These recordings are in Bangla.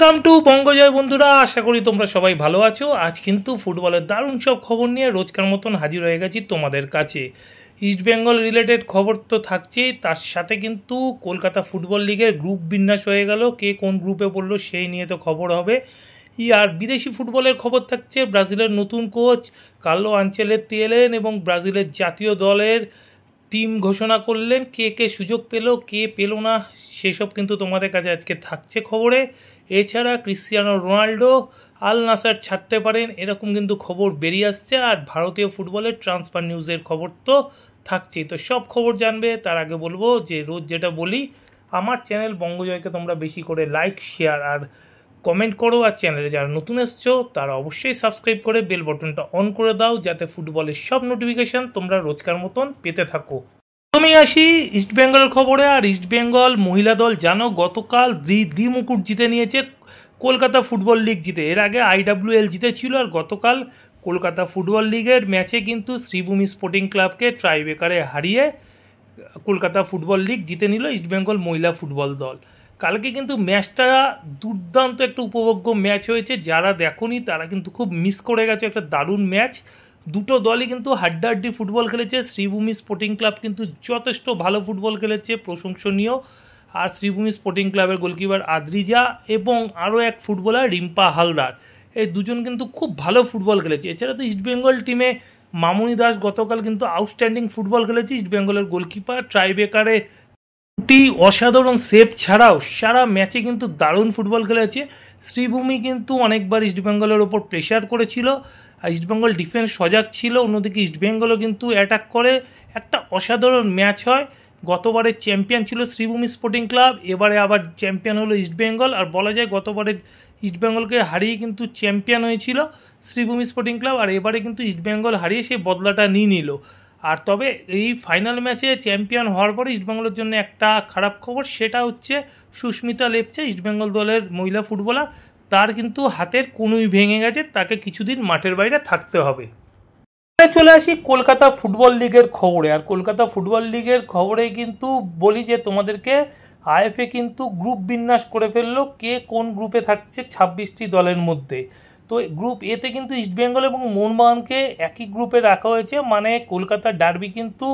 ওয়েলকাম টু বঙ্গজয় বন্ধুরা, আশা করি তোমরা সবাই ভালো আছো। আজ কিন্তু ফুটবলের দারুণ সব খবর নিয়ে রোজকার মতন হাজির হয়ে গেছি তোমাদের কাছে। ইস্ট বেঙ্গল রিলেটেড খবর তো থাকছেই, তার সাথে কিন্তু কলকাতা ফুটবল লিগের গ্রুপ বিন্যাস হয়ে গেল, কে কোন গ্রুপে পড়লো সেই নিয়ে তো খবর হবে। আর বিদেশি ফুটবলের খবর থাকছে, ব্রাজিলের নতুন কোচ কার্লো আনচেলত্তি এলেন এবং ব্রাজিলের জাতীয় দলের টিম ঘোষণা করলেন। কে কে সুযোগ পেল, কে পেল না, সেসব কিন্তু তোমাদের কাছে আজকে থাকছে খবরে। এছাড়া ক্রিশ্চিয়ানো রোনাল্ডো আল নাসার ছাড়তে পারেন, এরকম কিন্তু খবর বেরিয়ে আসছে। আর ভারতীয় ফুটবলের ট্রান্সফার নিউজের খবর তো থাকছেই। তো সব খবর জানবে তার আগে বলবো যে রোজ যেটা বলি, আমার চ্যানেল বঙ্গজয়কে তোমরা বেশি করে লাইক, শেয়ার আর কমেন্ট করো। আর চ্যানেলে যারা নতুন এসছো তারা অবশ্যই সাবস্ক্রাইব করে বেল বাটনটা অন করে দাও, যাতে ফুটবলের সব নোটিফিকেশান তোমরা রোজকার মতন পেতে থাকো। আমি আসি ইস্ট বেঙ্গলের খবরে। আর ইস্ট বেঙ্গল মহিলা দল জানো গতকাল দ্বিমুকুট জিতে নিয়েছে, কলকাতা ফুটবল লিগ জিতে। এর আগে IWL জিতেছিল, আর গতকাল কলকাতা ফুটবল লিগের ম্যাচে কিন্তু শ্রীভূমি স্পোর্টিং ক্লাবকে ট্রাইবেকারে হারিয়ে কলকাতা ফুটবল লিগ জিতে নিল ইস্ট বেঙ্গল মহিলা ফুটবল দল। কালকে কিন্তু ম্যাচটা দুর্দান্ত একটা উপভোগ্য ম্যাচ হয়েছে, যারা দেখোনি তারা কিন্তু খুব মিস করে গেছে। একটা দারুণ ম্যাচ, দুটো দলই কিন্তু হাড্ডাহাড্ডি ফুটবল খেলেছে। শ্রীভূমি স্পোর্টিং ক্লাব কিন্তু যথেষ্ট ভালো ফুটবল খেলেছে, প্রশংসনীয়। আর শ্রীভূমি স্পোর্টিং ক্লাবের গোলকিপার আদ্রিজা এবং আরও এক ফুটবলার রিম্পা হালদার, এই দুজন কিন্তু খুব ভালো ফুটবল খেলেছে। এছাড়া তো ইস্টবেঙ্গল টিমে মামুনি দাস গতকাল কিন্তু আউটস্ট্যান্ডিং ফুটবল খেলেছে। ইস্টবেঙ্গলের গোলকিপার ট্রাইবেকারে দুটি অসাধারণ সেভ ছাড়াও সারা ম্যাচে কিন্তু দারুণ ফুটবল খেলেছে। শ্রীভূমি কিন্তু অনেকবার ইস্টবেঙ্গলের ওপর প্রেশার করেছিল, আর ইস্টবেঙ্গল ডিফেন্স সজাগ ছিল। অন্যদিকে ইস্টবেঙ্গলও কিন্তু অ্যাটাক করে, একটা অসাধারণ ম্যাচ হয়। গতবারের চ্যাম্পিয়ন ছিল শ্রীভূমি স্পোর্টিং ক্লাব, এবারে আবার চ্যাম্পিয়ন হলো ইস্টবেঙ্গল। আর বলা যায় গতবারে ইস্টবেঙ্গলকে হারিয়ে কিন্তু চ্যাম্পিয়ন হয়েছিল শ্রীভূমি স্পোর্টিং ক্লাব, আর এবারে কিন্তু ইস্টবেঙ্গল হারিয়ে সেই বদলাটা নিয়ে নিল। আর তবে এই ফাইনাল ম্যাচে চ্যাম্পিয়ন হওয়ার পরে ইস্টবেঙ্গলের জন্য একটা খারাপ খবর, সেটা হচ্ছে সুস্মিতা লেপচা ইস্টবেঙ্গল দলের মহিলা ফুটবলার, তার কিন্তু হাতের কনুই ভেঙে গেছে, তাকে কিছুদিন মাঠের বাইরে থাকতে হবে। চলে আসি কলকাতা ফুটবল লিগের খবরে। আর কলকাতা ফুটবল লিগের খবরে কিন্তু বলি যে তোমাদেরকে IFA কিন্তু গ্রুপ বিন্যাস করে ফেললো, কে কোন গ্রুপে থাকছে 26টি দলের মধ্যে। তো গ্রুপ এতে কিন্তু ইস্টবেঙ্গল এবং মোহনবাগানকে একই গ্রুপে রাখা হয়েছে, মানে কলকাতা ডার্বি কিন্তু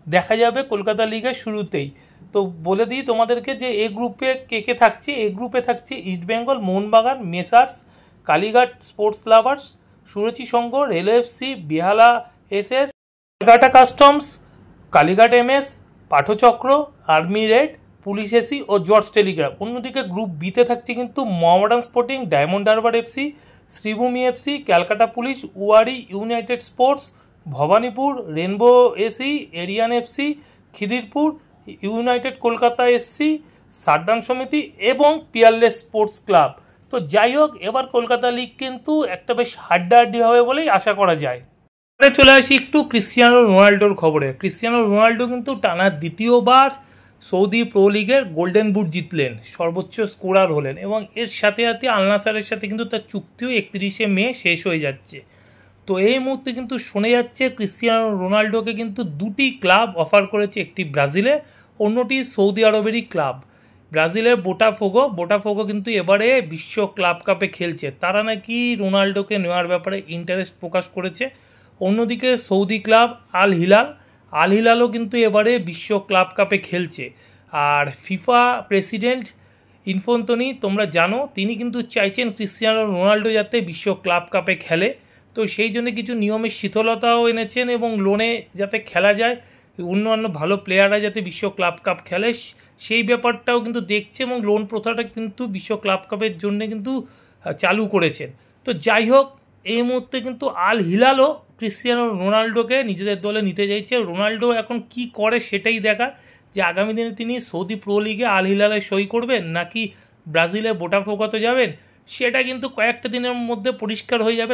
দেখা যাবে কলকাতা লিগের শুরুতেই। তো বলে দিই তোমাদেরকে যে এই গ্রুপে কে কে থাকছে। এই গ্রুপে থাকছে East Bengal, Mohun Bagan, Messrs, Kalighat sports lovers, Suruchi Sangha, railway FC, Behala SS, Kolkata customs, Kalighat MS, Pathachakra, army red, police SC ও জর্জ টেলিগ্রাফ। অন্যদিকে গ্রুপ বিতে থাকছে কিন্তু Mohammedan sporting, Diamond Harbour FC, Sreebhumi FC, Calcutta police, Wari united sports, Bhawanipore, rainbow SC, Aryan FC, Kidderpore, united Kolkata SC, southern Samity এবং পিয়ারলেস স্পোর্টস ক্লাব। তো যাই হোক, এবার কলকাতা লিগ কিন্তু একটা বেশ হাড্ডাহাড্ডি হবে বলেই আশা করা যায়। চলে আসি একটু ক্রিশ্চিয়ানো রোনাল্ডোর খবরে। ক্রিশ্চিয়ানো রোনাল্ডো কিন্তু টানা দ্বিতীয়বার সৌদি প্রো লিগের গোল্ডেন বুট জিতলেন, সর্বোচ্চ স্কোরার হলেন, এবং এর সাথে সাথে আল নাসারের সাথে কিন্তু তার চুক্তিও 31শে মে শেষ হয়ে যাচ্ছে। তো এই মুহূর্তে কিন্তু শোনা যাচ্ছে ক্রিশ্চিয়ানো রোনাল্ডোকে কিন্তু দুটি ক্লাব অফার করেছে, একটি ব্রাজিলে, অন্যটি সৌদি আরবেরই ক্লাব। ব্রাজিলের বোটাফোগো কিন্তু এবারে বিশ্ব ক্লাব কাপে খেলছে, তারা নাকি রোনাল্ডোকে নেওয়ার ব্যাপারে ইন্টারেস্ট প্রকাশ করেছে। অন্যদিকে সৌদি ক্লাব আল হিলালও কিন্তু এবারে বিশ্ব ক্লাব কাপে খেলছে। আর ফিফা প্রেসিডেন্ট ইনফান্তনি, তোমরা জানো, তিনি কিন্তু চাইছেন ক্রিশ্চিয়ানো রোনাল্ডো যাতে বিশ্ব ক্লাব কাপে খেলে। তো সেই জন্য কিছু নিয়মের শিথিলতাও এনেছেন, এবং লোনে যাতে খেলা যায়, অন্যান্য ভালো প্লেয়াররা যাতে বিশ্ব ক্লাব কাপ খেলে সেই ব্যাপারটাও কিন্তু দেখছে, এবং লোন প্রথাটা কিন্তু বিশ্ব ক্লাব কাপের জন্য কিন্তু চালু করেছেন। তো যাই হোক, এই মুহূর্তে কিন্তু আল হিলালও ক্রিশ্চিয়ানো রোনাল্ডোকে নিজেদের দলে নিতে চাইছে। রোনাল্ডো এখন কি করে সেটাই দেখা, যে আগামী দিনে তিনি সৌদি প্রো লিগে আল হিলালে সই করবেন নাকি ব্রাজিলে বোটাফোগোতে যাবেন, সেটা কিন্তু কয়েকটা দিনের মধ্যে পরিষ্কার হয়ে যাবে।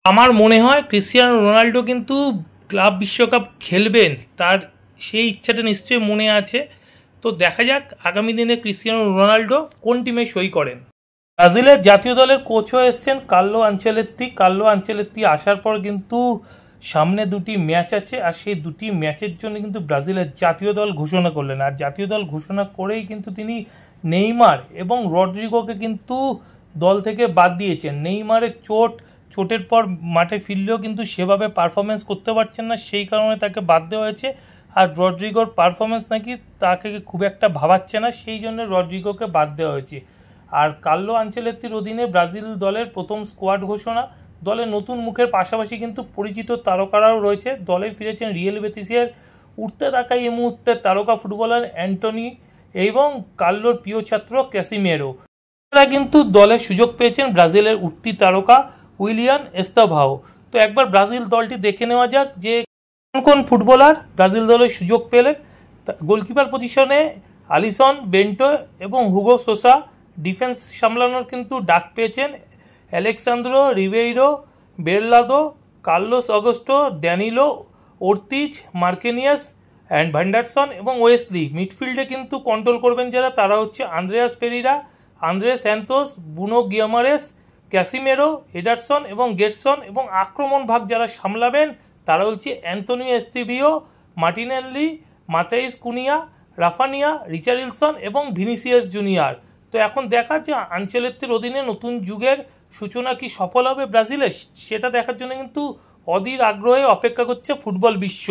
আমার মনে হয় ক্রিশ্চিয়ানো রোনাল্ডো কিন্তু ক্লাব বিশ্বকাপ খেলবেন, তার সেই ইচ্ছাটা নিশ্চয়ই মনে আছে। তো দেখা যাক আগামী দিনে ক্রিশ্চিয়ানো রোনাল্ডো কোন টিমে সই করেন। ব্রাজিলের জাতীয় দলের কোচ হয়ে এসছেন কার্লো আনচেলত্তি আসার পর কিন্তু সামনে দুটি ম্যাচ আছে, আর সেই দুটি ম্যাচের জন্য কিন্তু ব্রাজিলের জাতীয় দল ঘোষণা করলেন। আর জাতীয় দল ঘোষণা করেই কিন্তু তিনি নেইমার এবং রড্রিগোকে কিন্তু দল থেকে বাদ দিয়েছেন। নেইমারের চোটের পর মাঠে ফিরলেও কিন্তু সেভাবে পারফরমেন্স করতে পারছেন না, সেই কারণে তাকে বাদ দেওয়া হয়েছে। আর রড্রিগোর পারফরমেন্স নাকি তাকে খুব একটা ভাবাচ্ছে না, সেই জন্য রড্রিগোকে বাদ দেওয়া হয়েছে। আর কার্লো আনচেলত্তির অধীনে ব্রাজিল দলের প্রথম স্কোয়াড ঘোষণা। দলে নতুন মুখের পাশাপাশি কিন্তু পরিচিত তারকারাও রয়েছে। দলে ফিরেছেন রিয়েল বেতিসের উঠতে থাকা এই মুহূর্তের তারকা ফুটবলার অ্যান্টনি এবং কার্লোর প্রিয় ছাত্র ক্যাসিমেরো। তারা কিন্তু দলে সুযোগ পেয়েছেন ব্রাজিলের উঠতি তারকা উইলিয়ান এস্তাভাও। তো একবার ব্রাজিল দলটি দেখে নেওয়া যাক যে কোন কোন ফুটবলার ব্রাজিল দলের সুযোগ পেলেন। গোলকিপার পজিশনে আলিসন, বেন্টো এবং হুগো সোসা। ডিফেন্স সামলানোর কিন্তু ডাক পেয়েছেন অ্যালেক্সান্দ্রো রিবেইরো, বেরলাদো, Carlos Augusto, Danilo, Ortiz, Marquinhos and Vanderson এবং ওয়েসলি। মিডফিল্ডে কিন্তু কন্ট্রোল করবেন যারা, তারা হচ্ছে আন্দ্রেয়াস পেরিরা, আন্দ্রে স্যান্টোস, বুনো গিয়ামারেস, ক্যাসিমেরো, এডারসন এবং গেটসন। এবং আক্রমণ ভাগ যারা সামলাবেন তারা হচ্ছে অ্যান্থনি এস্তিভিও, মার্টিনেল্লি, মাতেইস কুনিয়া, রাফানিয়া, রিচার্লিসন এবং ভিনিসিয়াস জুনিয়র। তো এখন দেখার যে আনচেলত্তির অধীনে নতুন যুগের সূচনা কি সফল হবে ব্রাজিলের, সেটা দেখার জন্য কিন্তু অধীর আগ্রহে অপেক্ষা করছে ফুটবল বিশ্ব।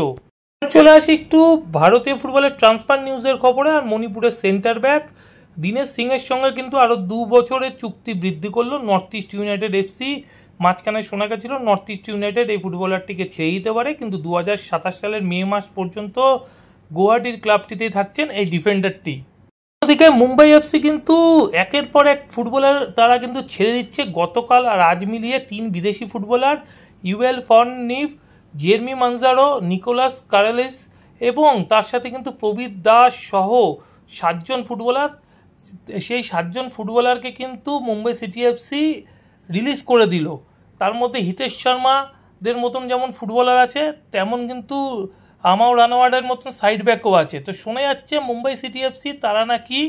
চলে আসি একটু ভারতীয় ফুটবলের ট্রান্সফার নিউজের খবরে। আর মণিপুরের সেন্টার ব্যাক দীনেশ সিংয়ের সঙ্গে কিন্তু আরও 2 বছরের চুক্তি বৃদ্ধি করলো নর্থ ইস্ট ইউনাইটেড এফসি। মাঝখানে শোনা গেছিল নর্থ ইস্ট ইউনাইটেড এই ফুটবলারটিকে ছেড়ে দিতে পারে, কিন্তু 2027 সালের মে মাস পর্যন্ত গুয়াহাটির ক্লাবটিতেই থাকছেন এই ডিফেন্ডারটি। অন্যদিকে মুম্বাই এফসি কিন্তু একের পর এক ফুটবলার তারা কিন্তু ছেড়ে দিচ্ছে। গতকাল আর আজ মিলিয়ে 3 বিদেশি ফুটবলার ইউএল ফর্নিভ, জেরমি মানজারো, নিকোলাস কারেলিস এবং তার সাথে কিন্তু প্রবীর দাস সহ 7 জন ফুটবলার, সেই 7 জন ফুটবলারকে কিন্তু মুম্বাই সিটি এফসি রিলিজ করে দিল। তার মধ্যে হিতেশ শর্মাদের মতন যেমন ফুটবলার আছে, তেমন কিন্তু আমাও রানাওয়াড়ের মতন সাইড ব্যাকও আছে। তো শোনা যাচ্ছে মুম্বাই সিটি এফসি তারা নাকি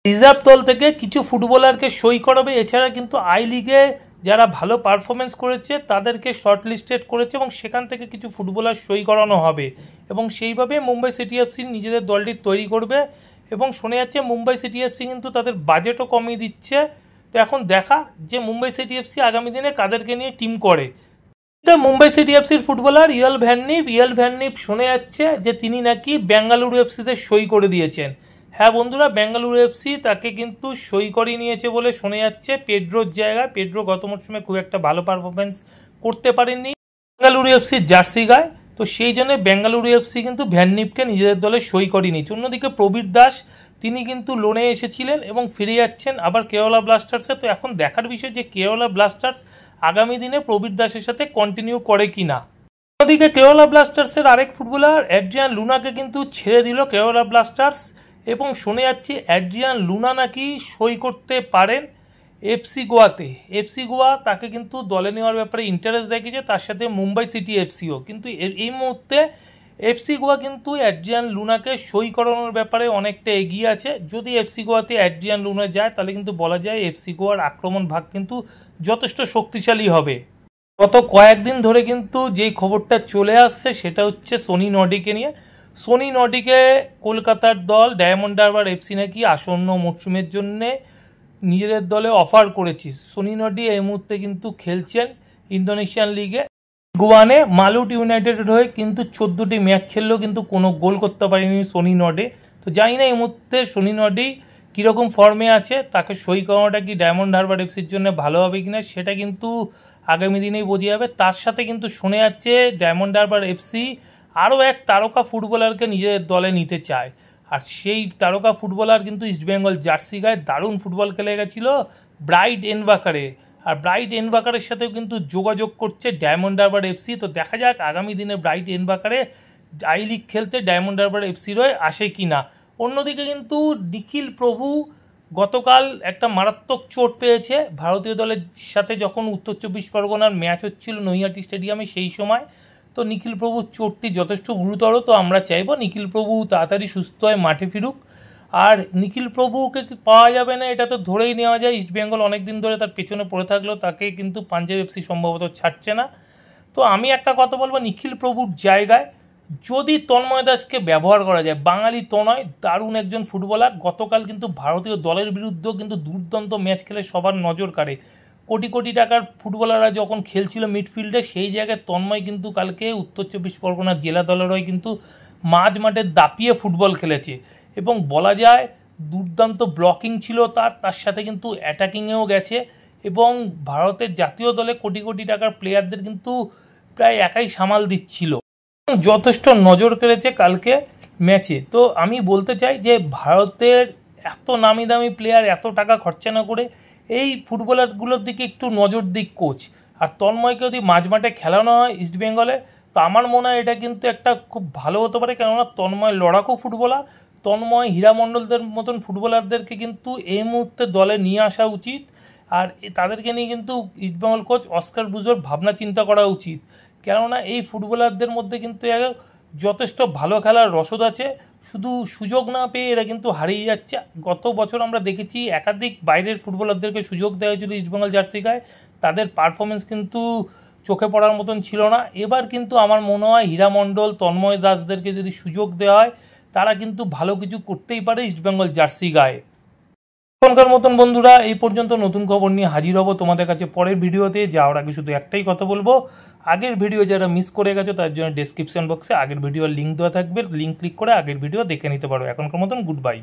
রিজার্ভ দল থেকে কিছু ফুটবলারকে সই করাবে। এছাড়া কিন্তু আই লিগে যারা ভালো পারফরমেন্স করেছে তাদেরকে শর্ট লিস্টেড করেছে এবং সেখান থেকে কিছু ফুটবলার সই করানো হবে এবং সেইভাবে মুম্বাই সিটি এফসি নিজেদের দলটি তৈরি করবে। এবং শোনা যাচ্ছে মুম্বাই সিটি এফসি কিন্তু তাদের বাজেটও কমিয়ে দিচ্ছে। তো এখন দেখা যে মুম্বাই সিটি এফসি আগামী দিনে কাদেরকে নিয়ে টিম করে। মুম্বাই সিটি এফসির ফুটবলার ইয়েল ভ্যাননিপ শোনা যাচ্ছে যে তিনি নাকি বেঙ্গালুরু এফসিতে সই করে দিয়েছেন। হ্যাঁ বন্ধুরা, বেঙ্গালুরু এফসি তাকে কিন্তু সই করে নিয়েছে বলে শোনা যাচ্ছে পেড্রোর জায়গায়। পেড্রো গত মরশুমে খুব একটা ভালো পারফরমেন্স করতে পারেননি বেঙ্গালুরু এফসির জার্সি গায়ে, তো সেই জন্য বেঙ্গালুরু এফসি কিন্তু ভ্যাননিপকে নিজেদের দলে সই করেনি। অন্যদিকে প্রবীর দাস তিনি কিন্তু লোনে এসেছিলেন এবং ফিরে যাচ্ছেন আবার কেরালা ব্লাস্টার্সে। তো এখন দেখার বিষয় যে কেরালা ব্লাস্টার্স আগামী দিনে প্রবীর দাসের সাথে কন্টিনিউ করে কিনা। অন্যদিকে কেরালা ব্লাস্টার্সের আরেক ফুটবলার অ্যাড্রিয়ান লুনাকে কিন্তু ছেড়ে দিল কেরালা ব্লাস্টার্স এবং শুনে যাচ্ছে অ্যাড্রিয়ান লুনা নাকি সই করতে পারেন এফসি গোয়াতে। এফসি গোয়া তাকে কিন্তু দলে নেওয়ার ব্যাপারে ইন্টারেস্ট দেখিয়েছে, তার সাথে মুম্বাই সিটি এফসিও। কিন্তু এই মুহূর্তে এফসি গোয়া কিন্তু অ্যাড্রিয়ান লুনাকে সই করানোর ব্যাপারে অনেকটা এগিয়ে আছে। যদি এফসি গোয়াতে অ্যাড্রিয়ান লুনা যায় তাহলে কিন্তু বলা যায় এফসি গোয়ার আক্রমণ ভাগ কিন্তু যথেষ্ট শক্তিশালী হবে। গত কয়েকদিন ধরে কিন্তু যেই খবরটা চলে আসছে সেটা হচ্ছে সোনি নর্ডিকে নিয়ে। সোনি নর্ডিকে কলকাতার দল ডায়মন্ড হারবার এফসি নাকি আসন্ন মরশুমের জন্যে নিজেদের দলে অফার করেছি। সোনি নর্ডি এই মুহূর্তে কিন্তু খেলছেন ইন্দোনেশিয়ান লিগে গোয়ানে মালুট ইউনাইটেডের হয়ে, কিন্তু 14টি ম্যাচ খেললেও কিন্তু কোনো গোল করতে পারেনি সোনি নর্ডে। তো জানি না এই মুহূর্তে সোনি নর্ডি কীরকম ফর্মে আছে, তাকে সই করানোটা কি ডায়মন্ড হারবার এফসির জন্য ভালো হবে কিনা সেটা কিন্তু আগামী দিনেই বোঝা যাবে। তার সাথে কিন্তু শোনা যাচ্ছে ডায়মন্ড হারবার এফসি আরও এক তারকা ফুটবলারকে নিজেদের দলে নিতে চায়। আর সেই তারকা ফুটবলার কিন্তু ইস্টবেঙ্গল জার্সি গায়ে দারুণ ফুটবল খেলে গেছিলো ব্রাইট এনবাকারে। আর ব্রাইট এনবাকারের সাথেও কিন্তু যোগাযোগ করছে ডায়মন্ড হারবার এফসি। তো দেখা যাক আগামী দিনে ব্রাইট এনবাকারে আই লিগ খেলতে ডায়মন্ড হারবার এফসির হয়ে আসে কি না। অন্যদিকে কিন্তু নিখিল প্রভু গতকাল একটা মারাত্মক চোট পেয়েছে ভারতীয় দলের সাথে যখন উত্তর 24 পরগনার ম্যাচ হচ্ছিল নৈহাটি স্টেডিয়ামে সেই সময়। তো নিখিল প্রভুর চোটটি যথেষ্ট গুরুতর। তো আমরা চাইবো নিখিল প্রভু তাড়াতাড়ি সুস্থ হয়ে মাঠে ফিরুক। আর নিখিল প্রভুকে পাওয়া যাবে না এটা তো ধরেই নেওয়া যায়। ইস্টবেঙ্গল অনেক দিন ধরে তার পেছনে পড়ে থাকলেও তাকে কিন্তু পাঞ্জাব এফসি সম্ভবত ছাড়ছে না। তো আমি একটা কথা বলবো, নিখিল প্রভুর জায়গায় যদি তন্ময় দাসকে ব্যবহার করা যায়, বাঙালি তনয় দারুণ একজন ফুটবলার, গতকাল কিন্তু ভারতীয় দলের বিরুদ্ধেও কিন্তু দুর্দান্ত ম্যাচ খেলে সবার নজর কাড়ে। কোটি কোটি টাকার ফুটবলাররা যখন খেলছিল মিডফিল্ডে, সেই জায়গায় তন্ময় কিন্তু কালকে উত্তর চব্বিশ পরগনার জেলা দলের হয়ে কিন্তু মাঝ মাঠে দাপিয়ে ফুটবল খেলেছে এবং বলা যায় দুর্দান্ত ব্লকিং ছিল তার সাথে কিন্তু অ্যাটাকিংয়েও গেছে এবং ভারতের জাতীয় দলে কোটি কোটি টাকার প্লেয়ারদের কিন্তু প্রায় একাই সামাল দিচ্ছিল, যথেষ্ট নজর কেড়েছে কালকে ম্যাচে। তো আমি বলতে চাই যে ভারতের এত নামি দামি প্লেয়ার এত টাকা খরচা না করে এই ফুটবলারগুলোর দিকে একটু নজর দিক কোচ। আর তন্ময়কে যদি মাঝমাঠে খেলানো হয় ইস্টবেঙ্গলে, তো আমার মনে হয় এটা কিন্তু একটা খুব ভালো হতে পারে, কেননা তন্ময় লড়াকু ফুটবলার। তন্ময়, হীরা মণ্ডলদের মতন ফুটবলারদেরকে কিন্তু এই মুহূর্তে দলে নিয়ে আসা উচিত, আর তাদেরকে নিয়ে কিন্তু ইস্টবেঙ্গল কোচ অস্কার ব্রুজোর ভাবনা চিন্তা করা উচিত, কেননা এই ফুটবলারদের মধ্যে কিন্তু যথেষ্ট ভালো খেলার রসদ আছে, শুধু সুযোগ না পেয়ে এরা কিন্তু হারিয়ে যাচ্ছে। গত বছর আমরা দেখেছি একাধিক বাইরের ফুটবলারদেরকে সুযোগ দেওয়া হয়েছিল ইস্টবেঙ্গল জার্সি গায়ে, তাদের পারফরমেন্স কিন্তু চোখে পড়ার মতন ছিল না। এবার কিন্তু আমার মনে হয় হীরা মণ্ডল, তন্ময় দাসদেরকে যদি সুযোগ দেওয়া হয়, তারা কিন্তু ভালো কিছু করতেই পারে ইস্টবেঙ্গল জার্সি গায়ে। এখনকার মতন বন্ধুরা এই পর্যন্ত, নতুন খবর নিয়ে হাজির হব তোমাদের কাছে পরের ভিডিওতে। যাওয়ার আগে শুধু একটাই কথা বলবো, আগের ভিডিও যারা মিস করে গেছো তার জন্য ডেসক্রিপশন বক্সে আগের ভিডিওর লিঙ্ক দেওয়া থাকবে, লিঙ্ক ক্লিক করে আগের ভিডিও দেখে নিতে পারো। এখনকার মতন গুড বাই।